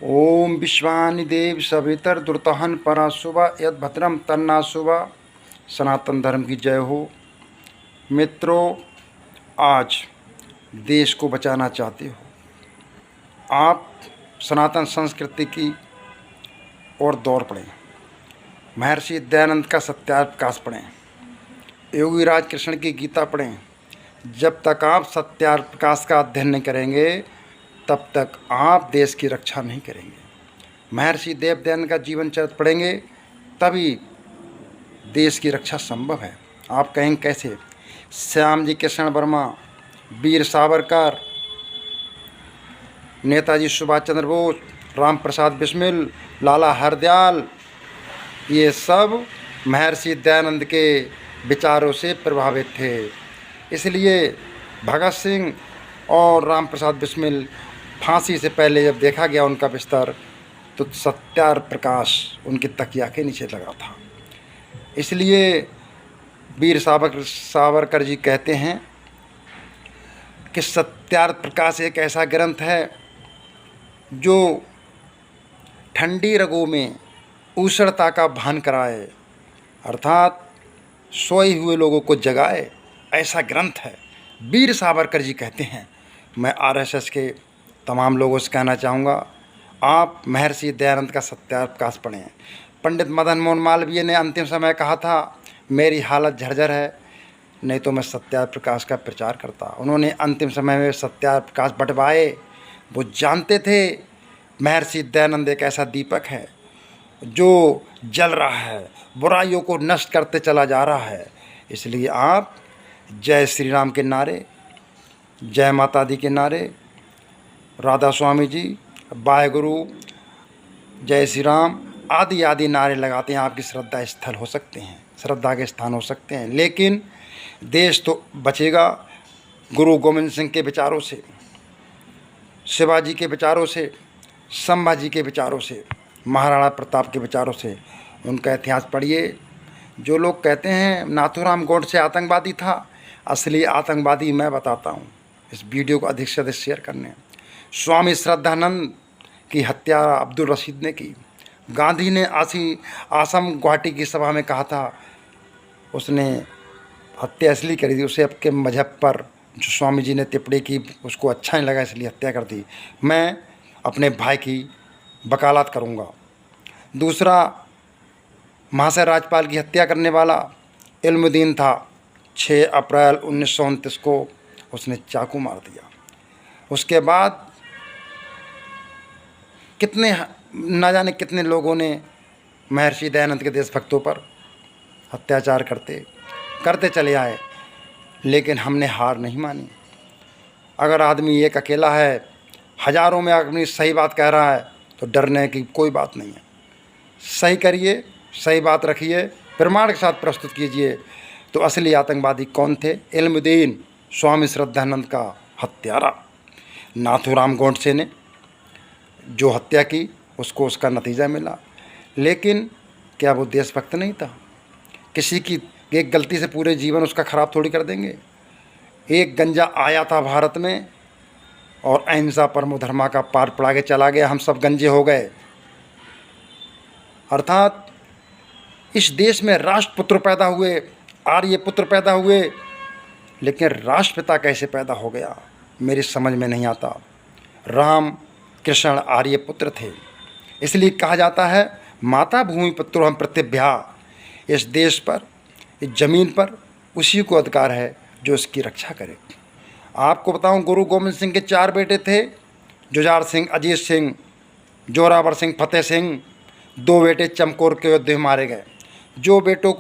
ओम विश्वानि देव सवितर्दुर्तहन परा शुभ यद भद्रम तन्ना शुभ। सनातन धर्म की जय हो। मित्रों, आज देश को बचाना चाहते हो, आप सनातन संस्कृति की ओर दौड़ पड़ें। महर्षि दयानंद का सत्याप्रकाश पढ़ें, योगीराज कृष्ण की गीता पढ़ें। जब तक आप सत्याप्रकाश का अध्ययन नहीं करेंगे तब तक आप देश की रक्षा नहीं करेंगे। महर्षि देव दयानंद का जीवन चरित्र पढ़ेंगे तभी देश की रक्षा संभव है। आप कहेंगे कैसे? श्याम जी कृष्ण वर्मा, वीर सावरकर, नेताजी सुभाष चंद्र बोस, राम प्रसाद बिस्मिल, लाला हरदयाल, ये सब महर्षि दयानंद के विचारों से प्रभावित थे। इसलिए भगत सिंह और राम प्रसाद बिस्मिल फांसी से पहले जब देखा गया उनका बिस्तर, तो सत्याप्रकाश उनकी तकिया के नीचे लगा था। इसलिए वीर सावरकर जी कहते हैं कि सत्याप्रकाश एक ऐसा ग्रंथ है जो ठंडी रगों में ऊष्णता का भान कराए, अर्थात सोए हुए लोगों को जगाए, ऐसा ग्रंथ है। वीर सावरकर जी कहते हैं। मैं आरएसएस के तमाम लोगों से कहना चाहूँगा, आप महर्षि दयानंद का सत्याप्रकाश पढ़ें। पंडित मदन मोहन मालवीय ने अंतिम समय कहा था, मेरी हालत झरझर है, नहीं तो मैं सत्याप्रकाश का प्रचार करता। उन्होंने अंतिम समय में सत्याप्रकाश बंटवाए। वो जानते थे महर्षि दयानंद एक ऐसा दीपक है जो जल रहा है, बुराइयों को नष्ट करते चला जा रहा है। इसलिए आप जय श्री राम के नारे, जय माता दी के नारे, राधा स्वामी जी, वाहेगुरु, जय श्री राम आदि आदि नारे लगाते हैं। आपकी श्रद्धा स्थल हो सकते हैं, श्रद्धा के स्थान हो सकते हैं, लेकिन देश तो बचेगा गुरु गोविंद सिंह के विचारों से, शिवाजी के विचारों से, संभाजी के विचारों से, महाराणा प्रताप के विचारों से। उनका इतिहास पढ़िए। जो लोग कहते हैं नाथूराम गोडसे आतंकवादी था, असली आतंकवादी मैं बताता हूँ। इस वीडियो को अधिक से अधिक शेयर करने। स्वामी श्रद्धानंद की हत्या अब्दुल रशीद ने की। गांधी ने आसम गुवाहाटी की सभा में कहा था, उसने हत्या इसलिए करी थी, उसे आपके मजहब पर जो स्वामी जी ने टिप्पणी की उसको अच्छा नहीं लगा, इसलिए हत्या कर दी। मैं अपने भाई की वकालत करूँगा। दूसरा, महाशय राज्यपाल की हत्या करने वाला इल्मुद्दीन था। 6 अप्रैल 1929 को उसने चाकू मार दिया। उसके बाद कितने न जाने कितने लोगों ने महर्षि दयानंद के देशभक्तों पर अत्याचार करते चले आए, लेकिन हमने हार नहीं मानी। अगर आदमी एक अकेला है, हज़ारों में अपनी सही बात कह रहा है, तो डरने की कोई बात नहीं है। सही करिए, सही बात रखिए, प्रमाण के साथ प्रस्तुत कीजिए। तो असली आतंकवादी कौन थे? इल्मुद्दीन, स्वामी श्रद्धानंद का हत्यारा। नाथूराम गोडसे ने जो हत्या की उसको उसका नतीजा मिला, लेकिन क्या वो देशभक्त नहीं था? किसी की एक गलती से पूरे जीवन उसका ख़राब थोड़ी कर देंगे। एक गंजा आया था भारत में और अहिंसा परमो धर्मा का पाठ पढ़ा के चला गया, हम सब गंजे हो गए। अर्थात इस देश में राष्ट्रपुत्र पैदा हुए, आर्य पुत्र पैदा हुए, लेकिन राष्ट्रपिता कैसे पैदा हो गया मेरी समझ में नहीं आता। राम कृष्ण आर्य पुत्र थे। इसलिए कहा जाता है, माता भूमि पुत्रो हम प्रतिभ्या। इस देश पर, इस ज़मीन पर उसी को अधिकार है जो इसकी रक्षा करे। आपको बताऊं, गुरु गोविंद सिंह के 4 बेटे थे, जुझार सिंह, अजीत सिंह, जोरावर सिंह, फतेह सिंह। 2 बेटे चमकौर के युद्ध में मारे गए। 2 बेटों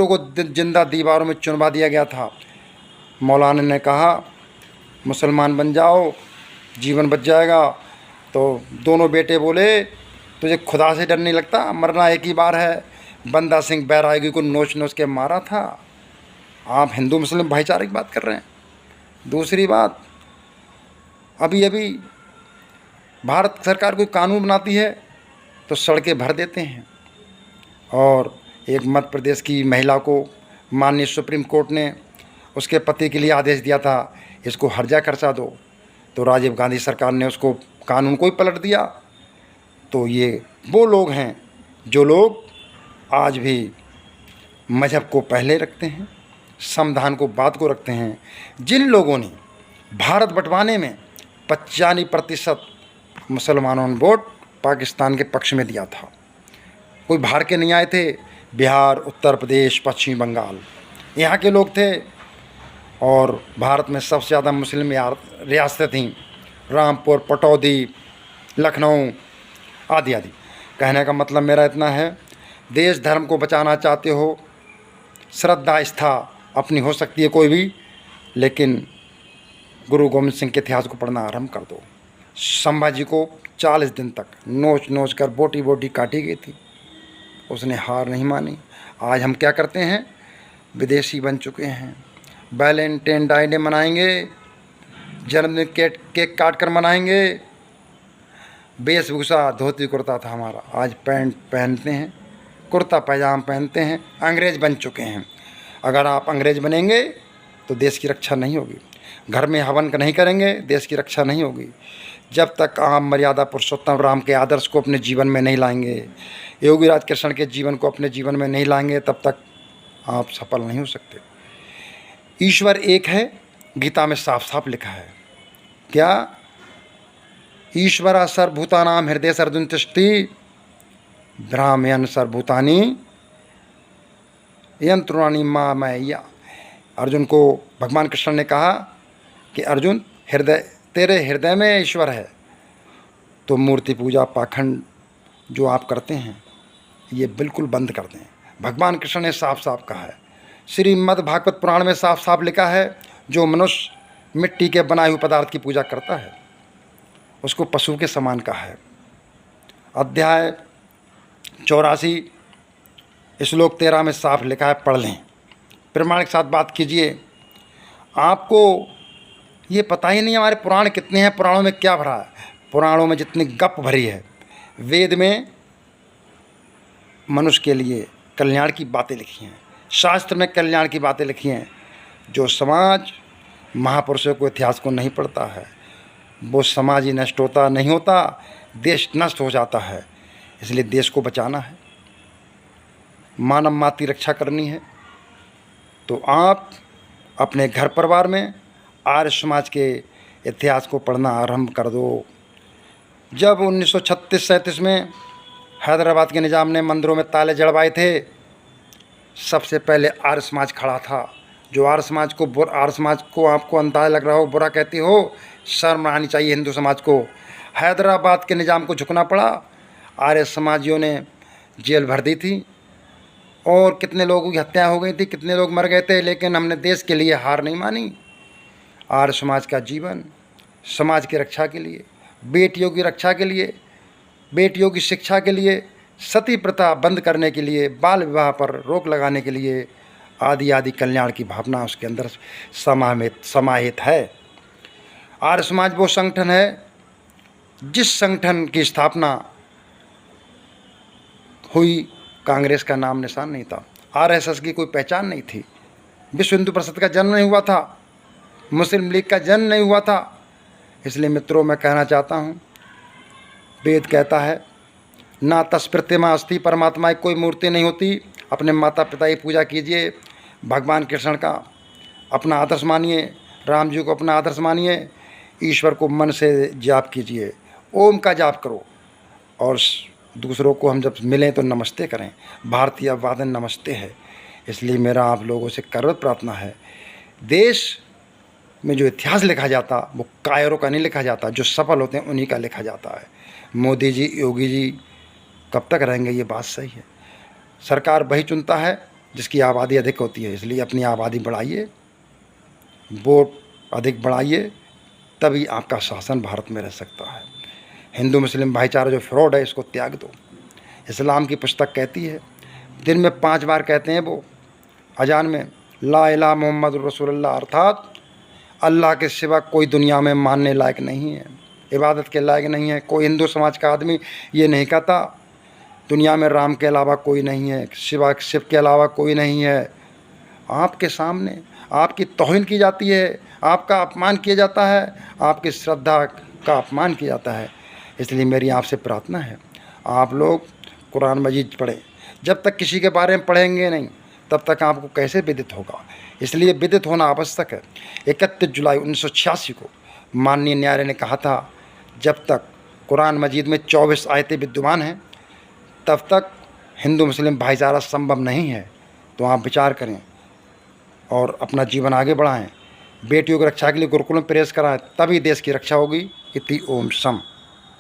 को जिंदा दीवारों में चुनवा दिया गया था। मौलाना ने कहा, मुसलमान बन जाओ, जीवन बच जाएगा। तो दोनों बेटे बोले, तुझे खुदा से डर नहीं लगता? मरना एक ही बार है। बंदा सिंह बैरागी को नोच के मारा था। आप हिंदू मुस्लिम भाईचारे की बात कर रहे हैं। दूसरी बात, अभी भारत सरकार कोई कानून बनाती है तो सड़कें भर देते हैं। और एक मध्य प्रदेश की महिला को माननीय सुप्रीम कोर्ट ने उसके पति के लिए आदेश दिया था, इसको हर्जा खर्चा दो। तो राजीव गांधी सरकार ने उसको कानून को ही पलट दिया। तो ये वो लोग हैं जो लोग आज भी मज़हब को पहले रखते हैं, संविधान को बाद को रखते हैं। जिन लोगों ने भारत बंटवारे में 95% मुसलमानों ने वोट पाकिस्तान के पक्ष में दिया था। कोई बाहर के नहीं आए थे, बिहार, उत्तर प्रदेश, पश्चिम बंगाल यहाँ के लोग थे। और भारत में सबसे ज़्यादा मुस्लिम रियासतें थीं, रामपुर, पटौदी, लखनऊ आदि आदि। कहने का मतलब मेरा इतना है, देश धर्म को बचाना चाहते हो, श्रद्धा आस्था अपनी हो सकती है कोई भी, लेकिन गुरु गोविंद सिंह के इतिहास को पढ़ना आरंभ कर दो। संभाजी को 40 दिन तक नोच नोच कर बोटी बोटी काटी गई थी, उसने हार नहीं मानी। आज हम क्या करते हैं, विदेशी बन चुके हैं। वैलेंटाइन डे मनाएंगे, जन्मदिन केक काट कर मनाएंगे। वेशभूषा धोती कुर्ता था हमारा, आज पैंट पहनते हैं, कुर्ता पैजामा पहनते हैं। अंग्रेज़ बन चुके हैं। अगर आप अंग्रेज़ बनेंगे तो देश की रक्षा नहीं होगी। घर में हवन नहीं करेंगे, देश की रक्षा नहीं होगी। जब तक आप मर्यादा पुरुषोत्तम राम के आदर्श को अपने जीवन में नहीं लाएंगे, योगी राज कृष्ण के जीवन को अपने जीवन में नहीं लाएंगे, तब तक आप सफल नहीं हो सकते। ईश्वर एक है, गीता में साफ साफ लिखा है। क्या? ईश्वरा सर्वभूतानां हृदय अर्जुन तिष्ठति ब्राह्मण सर्वभूतानि यंत्रुणानि मामया। अर्जुन को भगवान कृष्ण ने कहा कि अर्जुन, तेरे हृदय में ईश्वर है, तो मूर्ति पूजा पाखंड जो आप करते हैं ये बिल्कुल बंद कर दें। भगवान कृष्ण ने साफ साफ कहा है। श्रीमद् भागवत पुराण में साफ साफ लिखा है, जो मनुष्य मिट्टी के बनाए हुए पदार्थ की पूजा करता है उसको पशु के समान कहा है। अध्याय 84 श्लोक 13 में साफ लिखा है, पढ़ लें, प्रमाण के साथ बात कीजिए। आपको ये पता ही नहीं हमारे पुराण कितने हैं, पुराणों में क्या भरा है। पुराणों में जितनी गप भरी है, वेद में मनुष्य के लिए कल्याण की बातें लिखी हैं, शास्त्र में कल्याण की बातें लिखी हैं। जो समाज महापुरुषों को, इतिहास को नहीं पढ़ता है, वो समाज ही नष्ट होता नहीं होता, देश नष्ट हो जाता है। इसलिए देश को बचाना है, मानव मात्र की रक्षा करनी है, तो आप अपने घर परिवार में आर्य समाज के इतिहास को पढ़ना आरंभ कर दो। जब 1936-37 में हैदराबाद के निज़ाम ने मंदिरों में ताले जड़वाए थे, सबसे पहले आर्य समाज खड़ा था। जो आर्य समाज को आपको अंदाज़ा लग रहा हो बुरा कहते हो, शर्म आनी चाहिए हिंदू समाज को। हैदराबाद के निज़ाम को झुकना पड़ा, आर्य समाजियों ने जेल भर दी थी और कितने लोगों की हत्या हो गई थी, कितने लोग मर गए थे, लेकिन हमने देश के लिए हार नहीं मानी। आर्य समाज का जीवन समाज की रक्षा के लिए, बेटियों की रक्षा के लिए, बेटियों की शिक्षा के लिए, सती प्रथा बंद करने के लिए, बाल विवाह पर रोक लगाने के लिए, आदि आदि कल्याण की भावना उसके अंदर समाहित है। आर्य समाज वो संगठन है जिस संगठन की स्थापना हुई, कांग्रेस का नाम निशान नहीं था, आरएसएस की कोई पहचान नहीं थी, विश्व हिंदू परिषद का जन्म नहीं हुआ था, मुस्लिम लीग का जन्म नहीं हुआ था। इसलिए मित्रों, मैं कहना चाहता हूँ, वेद कहता है, ना तस्प्रतिमा अस्ति, परमात्मा की कोई मूर्ति नहीं होती। अपने माता पिता की पूजा कीजिए, भगवान कृष्ण का अपना आदर्श मानिए, राम जी को अपना आदर्श मानिए, ईश्वर को मन से जाप कीजिए, ओम का जाप करो, और दूसरों को हम जब मिलें तो नमस्ते करें। भारतीय अभिवादन नमस्ते है। इसलिए मेरा आप लोगों से करवत प्रार्थना है, देश में जो इतिहास लिखा जाता वो कायरों का नहीं लिखा जाता, जो सफल होते हैं उन्हीं का लिखा जाता है। मोदी जी, योगी जी कब तक रहेंगे, ये बात सही है। सरकार वही चुनता है जिसकी आबादी अधिक होती है। इसलिए अपनी आबादी बढ़ाइए, वोट अधिक बढ़ाइए, तभी आपका शासन भारत में रह सकता है। हिंदू मुस्लिम भाईचारा जो फ्रॉड है, इसको त्याग दो। इस्लाम की पुस्तक कहती है, दिन में 5 बार कहते हैं वो अजान में, ला इलाहा मोहम्मद रसूलुल्लाह, अर्थात अल्लाह के सिवा कोई दुनिया में मानने लायक नहीं है, इबादत के लायक नहीं है। कोई हिंदू समाज का आदमी ये नहीं कहता दुनिया में राम के अलावा कोई नहीं है, शिव के अलावा कोई नहीं है। आपके सामने आपकी तौहीन की जाती है, आपका अपमान किया जाता है, आपकी श्रद्धा का अपमान किया जाता है। इसलिए मेरी आपसे प्रार्थना है, आप लोग कुरान मजीद पढ़ें। जब तक किसी के बारे में पढ़ेंगे नहीं तब तक आपको कैसे विदित होगा, इसलिए विदित होना आवश्यक है। 31 जुलाई 1986 को माननीय न्यायालय ने कहा था, जब तक कुरान मजीद में 24 आयतें विद्यमान हैं तब तक हिंदू मुस्लिम भाईचारा संभव नहीं है। तो आप विचार करें और अपना जीवन आगे बढ़ाएं। बेटियों की रक्षा के लिए गुरुकुल में प्रवेश कराएं, तभी देश की रक्षा होगी। इति ओम सम।